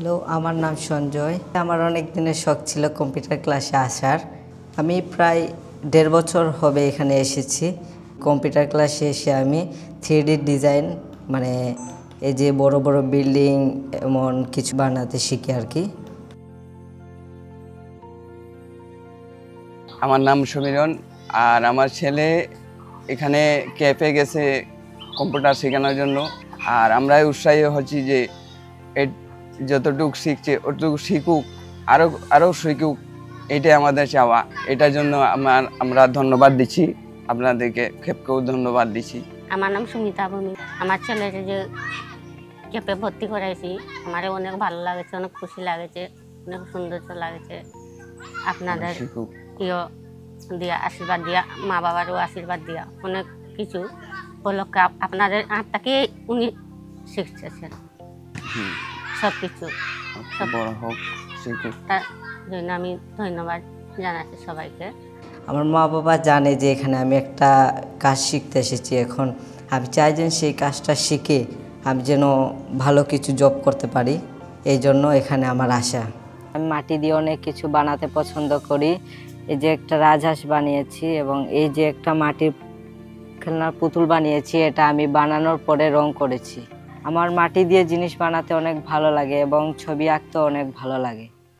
Hello, আমার নাম সঞ্জয়। আমার অনেক দিনের শখ ছিল কম্পিউটার ক্লাসে আসার। আমি প্রায় 1.5 বছর হবে এখানে এসেছি। কম্পিউটার ক্লাসে এসে আমি 3D ডিজাইন মানে এই যে বড় বড় বিল্ডিং এমন কিছু বানাতে শিখি আর কি। আমার নাম সমীরণ, আর আমার ছেলে এখানে ক্যাফে গেছে কম্পিউটার শেখানোর জন্য। আর আমরাই উৎসাহী হচ্ছি যে যতটুকু শিখছে অতটুকু শিখুক, আরও শিখুক, এটাই আমাদের চাওয়া। এটার জন্য আমরা ধন্যবাদ দিচ্ছি, আপনাদেরকে খেপকেও ধন্যবাদ দিচ্ছি। আমার নাম সুমিতা ভূমি। আমার ছেলেকে যে ক্যাপে ভর্তি করাইছি, আমার অনেক ভালো লাগেছে, অনেক খুশি লাগেছে, অনেক সুন্দর লাগেছে। আপনাদের প্রিয় দিয়া আশীর্বাদ দিয়া, মা বাবারও আশীর্বাদ দিয়া অনেক কিছু উপলক্ষে আপনাদের আত্মাকে উনি শিখতেছেন সব কিছু। বড় হোক, শিখুক, তার জন্য আমি ধন্যবাদ জানাচ্ছি সবাইকে। আমার মা বাবা জানে যে এখানে আমি একটা কাজ শিখতে এসেছি। এখন আমি চাই যে সেই কাজটা শিখে আমি যেন ভালো কিছু জব করতে পারি, এই জন্য এখানে আমার আশা। আমি মাটি দিয়ে অনেক কিছু বানাতে পছন্দ করি। এই যে একটা রাজহাঁস বানিয়েছি এবং এই যে একটা মাটির খেলনার পুতুল বানিয়েছি, এটা আমি বানানোর পরে রং করেছি। আমার মাটি দিয়ে জিনিস বানাতে অনেক ভালো লাগে এবং ছবি আঁকতেও অনেক ভালো লাগে।